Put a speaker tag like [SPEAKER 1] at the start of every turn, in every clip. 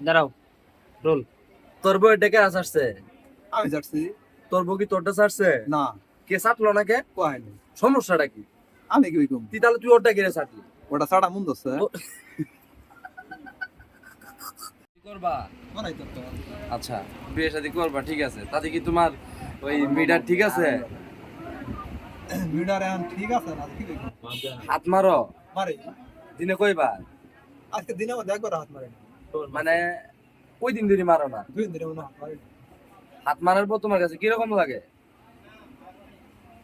[SPEAKER 1] দাঁড়াও, রোল।
[SPEAKER 2] তোর বউ ডেকে আসছে।
[SPEAKER 3] আমি যাচ্ছি
[SPEAKER 2] তোর বউ কি তোরটা ছাড়ছে?
[SPEAKER 3] না
[SPEAKER 2] কে ছাড়লো না কে?
[SPEAKER 3] কয়নি
[SPEAKER 2] সমস্যাটা কি?
[SPEAKER 3] আমি কি কম
[SPEAKER 2] তুই তাহলে তুই ওরটা কিনে ছাড়লি?
[SPEAKER 3] ওটা ছাড়া মন দছে
[SPEAKER 2] কি করবা?
[SPEAKER 3] কোনাই তো তো
[SPEAKER 2] আচ্ছা, বিয়ে শাদী করবা, ঠিক আছে। তাতে কি তোমার ওই মিটার ঠিক আছে?
[SPEAKER 3] মিডারে আন ঠিক আছে না কি কম
[SPEAKER 2] হাত মারো
[SPEAKER 3] মারে
[SPEAKER 2] দিনে কয়বার?
[SPEAKER 3] আজকে দিনে মধ্যে একবার হাত মারে
[SPEAKER 2] মানে ওই দিন ধরে মারো না?
[SPEAKER 3] দুই দিনে মনে হাত মারে
[SPEAKER 2] হাত মারার পর তোমার কাছে কিরকম লাগে?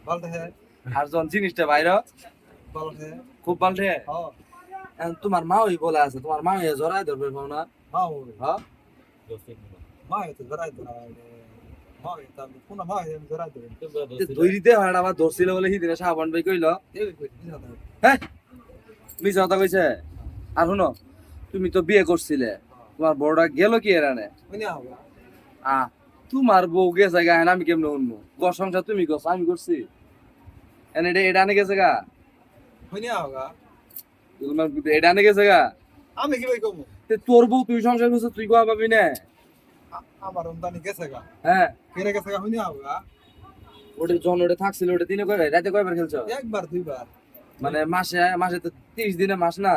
[SPEAKER 3] ভালো হ্যাঁ
[SPEAKER 2] আর যখন জিনিসটা বাইরে
[SPEAKER 3] ভালো হ্যাঁ
[SPEAKER 2] খুব পাল্টে।
[SPEAKER 3] হ্যাঁ
[SPEAKER 2] এখন তোমার মা ওই বলে আছে, তোমার মা ওই জড়াই ধরবে পাও না?
[SPEAKER 3] মা ও
[SPEAKER 2] হ্যাঁ,
[SPEAKER 3] মা তো জরাই তো মা তো কোন মা জরাই তো
[SPEAKER 2] ধৈরিতে হয় না, আবার ধরছিল বলে সিদিনে সাবান ভাই কইলো।
[SPEAKER 3] এই কই দিনা তো
[SPEAKER 2] হ্যাঁ, মিছা কথা কইছে। আর শুনো, তুমি তো বিয়ে করছিলে, তোমার বড়টা গেল কি এরানে?
[SPEAKER 3] কোনি আওয়া
[SPEAKER 2] তোমার বউ গেছে গা, আমি কেমনে শুনবো? ঘর সংসার তুমি করছো, আমি করছি? এনে এটা আনে গেছে গা,
[SPEAKER 3] কোনি আওয়া
[SPEAKER 2] তোমার এটা আনে গেছে গা।
[SPEAKER 3] আমি কি কম
[SPEAKER 2] তোর বউ তুই সংসার করছো, তুই কোয়া পাবি না?
[SPEAKER 3] আমার আমদানি গেছে গা
[SPEAKER 2] হ্যাঁ,
[SPEAKER 3] কেরে গেছে গা কোনি আওয়া
[SPEAKER 2] ওটা যখন ওটা থাকছিল, ওটা দিনে কয়বার রাতে কয়বার খেলছো?
[SPEAKER 3] একবার দুইবার
[SPEAKER 2] মানে মাসে মাসে তো 30 দিনে মাস না?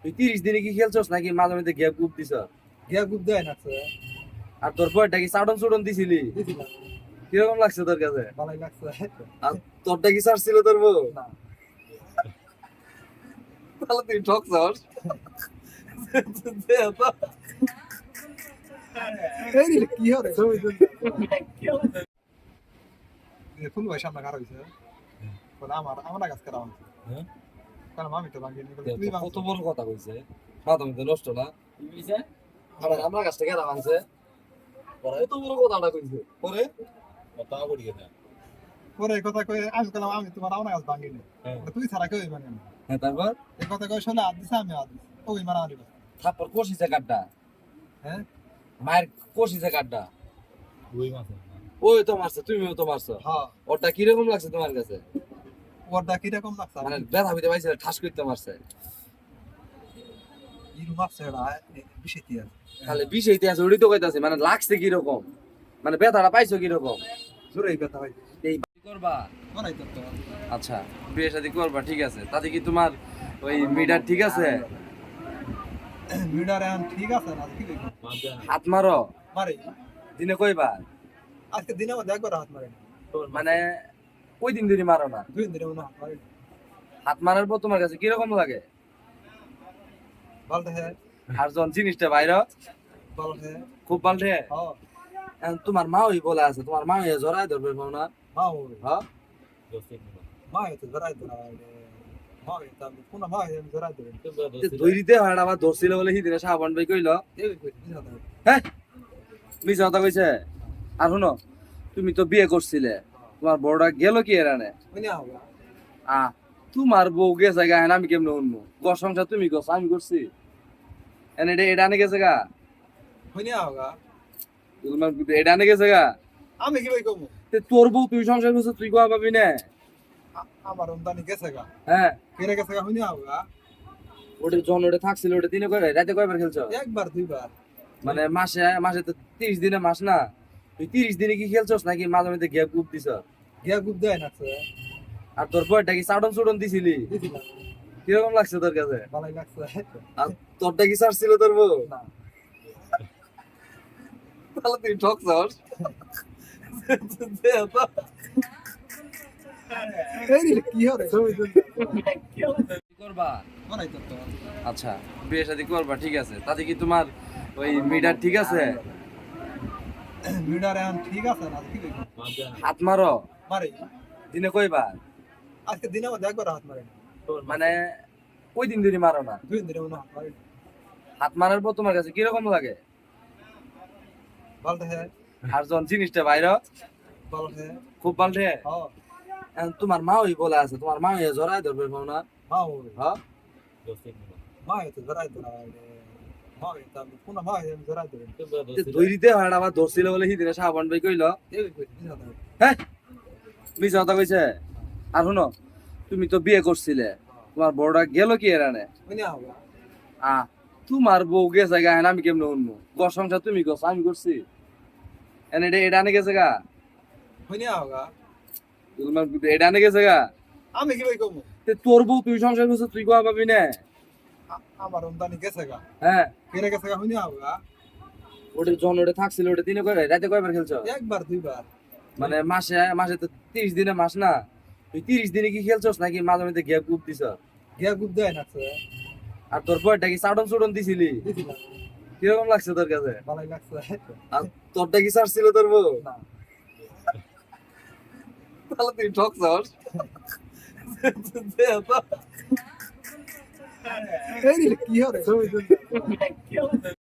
[SPEAKER 2] তুই 30 দিনে কি খেলছস নাকি মাঝে মধ্যে গ্যাপ গুপ দিছ?
[SPEAKER 3] গিয়া গুপ দেয় না
[SPEAKER 2] আর তোর বয়টা কি চাটন চুটন দিছিলি?
[SPEAKER 3] দিছিলাম
[SPEAKER 2] কিরকম লাগছে তোর কাছে?
[SPEAKER 3] ভালোই লাগছে
[SPEAKER 2] আর তোরটা কি ছাড়ছিল তোর বউ?
[SPEAKER 3] না
[SPEAKER 2] তাহলে তুই ঠকছস।
[SPEAKER 3] এই রে, কি হরে ফুল ভাই সামনে খারাপ হয়েছে বলে আমার আমার কাজ করা হচ্ছে কারণ আমি তো ভাঙিনি বলে তুই
[SPEAKER 2] কত বড় কথা কইছে, মাথা মধ্যে নষ্ট না? আমার কাছ থেকে এরা ভাঙছে, কত বড় কথাটা কইছে। পরে
[SPEAKER 3] পরে এই কথা কই আমি বললাম আমি তোমার আমার কাজ ভাঙিনি তুই ছাড়া কেউ ভাঙিনি
[SPEAKER 2] হ্যাঁ, তারপর
[SPEAKER 3] এই কথা কই শুনে হাত দিছে আমি হাত দিছি ওই মারা মারি
[SPEAKER 2] থাপ্পড় কষিছে কাটটা,
[SPEAKER 3] হ্যাঁ
[SPEAKER 2] মায়ের কষিছে কাটটা। ওই তো মারছে, তুমিও তো মারছো।
[SPEAKER 3] হ্যাঁ
[SPEAKER 2] ওটা কিরকম লাগছে তোমার কাছে?
[SPEAKER 3] ওরটা কিরকম লাগছে
[SPEAKER 2] মানে ব্যথা হইতে পাইছে, ঠাস করতে মারছে?
[SPEAKER 3] ইরু মারছে এটা বিষয় কি আছে
[SPEAKER 2] তাহলে বিষয়তে আছে, ওটাই তো কইতাছে। মানে লাগছে কিরকম, মানে ব্যথাটা পাইছো কিরকম?
[SPEAKER 3] জোরে এই কথা ভাই
[SPEAKER 2] এই করবা?
[SPEAKER 3] কোনাই তো তো
[SPEAKER 2] আচ্ছা, বিয়ে শাদী করবা, ঠিক আছে। তাতে কি তোমার ওই মিটার ঠিক আছে?
[SPEAKER 3] মিডারে আন ঠিক আছে না কি কই
[SPEAKER 2] হাত মারো
[SPEAKER 3] মারে
[SPEAKER 2] দিনে কয়বার?
[SPEAKER 3] আজকে দিনে মধ্যে একবার হাত মারে
[SPEAKER 2] মানে ওই দিন ধরে মারো না?
[SPEAKER 3] দুই দিনে মনে হাত মারে
[SPEAKER 2] হাত মারার পর তোমার কাছে কিরকম লাগে?
[SPEAKER 3] ভালো হ্যাঁ
[SPEAKER 2] আর যখন জিনিসটা বাইরে
[SPEAKER 3] ভালো হ্যাঁ
[SPEAKER 2] খুব পাল্টে।
[SPEAKER 3] হ্যাঁ
[SPEAKER 2] এখন তোমার মা ওই বলে আছে, তোমার মা ওই জড়াই ধরবে পাও না?
[SPEAKER 3] মা ও
[SPEAKER 2] হ্যাঁ,
[SPEAKER 3] মা তো জরাই তো মা তো কোন মা জরাই তো
[SPEAKER 2] ধৈরিতে হয় না, আবার ধরছিল বলে সিদিনে সাবান ভাই কইলো।
[SPEAKER 3] এই কই দিনা তো
[SPEAKER 2] হ্যাঁ, মিছা কথা কইছে। আর শুনো, তুমি তো বিয়ে করছিলে, তোমার বড়টা গেল কি এরানে?
[SPEAKER 3] কোনি আওয়া
[SPEAKER 2] তোমার বউ গেছে গা, আমি কেমনে শুনবো? ঘর সংসার তুমি করছো, আমি করছি? এনে এটা আনে গেছে গা,
[SPEAKER 3] কোনি আওয়া
[SPEAKER 2] তোমার এটা আনে গেছে গা।
[SPEAKER 3] আমি কি কই কম
[SPEAKER 2] তোর বউ তুই সংসার করছো, তুই কোয়া পাবি না?
[SPEAKER 3] আমার আমদানি গেছে গা
[SPEAKER 2] হ্যাঁ,
[SPEAKER 3] কেরে গেছে গা কোনি আওয়া
[SPEAKER 2] ওটা যখন ওটা থাকছিল, ওটা দিনে কয়বার রাতে কয়বার খেলছো?
[SPEAKER 3] একবার দুইবার
[SPEAKER 2] মানে মাসে মাসে তো 30 দিনে মাস না? তুই 30 দিনে কি খেলছস নাকি মাঝে মধ্যে গ্যাপ গুপ দিছ?
[SPEAKER 3] গিয়া গুপ দেয় না
[SPEAKER 2] আর তোর বয়টা কি চাটন চুটন দিছিলি?
[SPEAKER 3] দিছিলাম
[SPEAKER 2] কিরকম লাগছে তোর কাছে?
[SPEAKER 3] ভালোই লাগছে
[SPEAKER 2] আর তোরটা কি ছাড়ছিল তোর বউ?
[SPEAKER 3] না
[SPEAKER 2] তাহলে তুই ঠকছস।
[SPEAKER 3] এই রে, কি হরে
[SPEAKER 2] কি করবা?
[SPEAKER 3] কোনাই তো তো
[SPEAKER 2] আচ্ছা, বিয়ে শাদী করবা, ঠিক আছে। তাতে কি তোমার ওই মিটার ঠিক আছে?
[SPEAKER 3] মিডারে আন ঠিক আছে না কি কই
[SPEAKER 2] হাত মারো
[SPEAKER 3] মারে
[SPEAKER 2] দিনে কয়বার?
[SPEAKER 3] আজকে দিনে মধ্যে একবার হাত মারে
[SPEAKER 2] মানে ওই দিন ধরে মারো না?
[SPEAKER 3] দুই দিনে মনে হাত মারে
[SPEAKER 2] হাত মারার পর তোমার কাছে কিরকম লাগে?
[SPEAKER 3] ভালো হ্যাঁ
[SPEAKER 2] আর যখন জিনিসটা বাইরে
[SPEAKER 3] ভালো হ্যাঁ
[SPEAKER 2] খুব পাল্টে।
[SPEAKER 3] হ্যাঁ
[SPEAKER 2] এখন তোমার মা ওই বলে আছে, তোমার মা ওই জড়াই ধরবে পাও না?
[SPEAKER 3] মা ও
[SPEAKER 2] হ্যাঁ,
[SPEAKER 3] মা তো জরাই তো মা তো কোন মা জরাই তো
[SPEAKER 2] ধৈরিতে হয় না, আবার ধরছিল বলে সিদিনে সাবান ভাই কইলো।
[SPEAKER 3] এই কই দিনা তো
[SPEAKER 2] হ্যাঁ, মিছা কথা কইছে। আর শুনো, তুমি তো বিয়ে করছিলে, তোমার বড়টা গেল কি এরানে?
[SPEAKER 3] কোনি আওয়া
[SPEAKER 2] তোমার বউ গেছে গা আমি কেমনে শুনবো ঘর সংসার তুমি করছো আমি করছি এনে এটা আনে গেছে গা
[SPEAKER 3] হইনি আগা
[SPEAKER 2] এটা আনে গেছে গা
[SPEAKER 3] আমি কি ভাই কমু
[SPEAKER 2] তোর বউ তুই সংসার করছিস তুই কোয়া পাবি না
[SPEAKER 3] আমার রমদানি গেছে গা
[SPEAKER 2] হ্যাঁ
[SPEAKER 3] কেনে গেছে গা হইনি আগা
[SPEAKER 2] ওটা যখন ওটা থাকছিল ওটা দিনে কয়বার রাতে কয়বার খেলছো
[SPEAKER 3] একবার দুইবার
[SPEAKER 2] মানে মাসে মাসে তো 30 দিনে মাস না তুই 30 দিনে কি খেলছস নাকি মাঝে মধ্যে গিয়া কুপ দিছ
[SPEAKER 3] গিয়া গুদ দেয় না
[SPEAKER 2] আর তোর বয়টা কি চাটন চুটন দিছিলি কিরকম লাগছে তোর কাছে
[SPEAKER 3] ভালোই লাগছে
[SPEAKER 2] আর তোরটা কি ছাড়ছিল তোর বউ
[SPEAKER 3] না
[SPEAKER 2] তাহলে তুই ঠকছস
[SPEAKER 3] এই কি হরে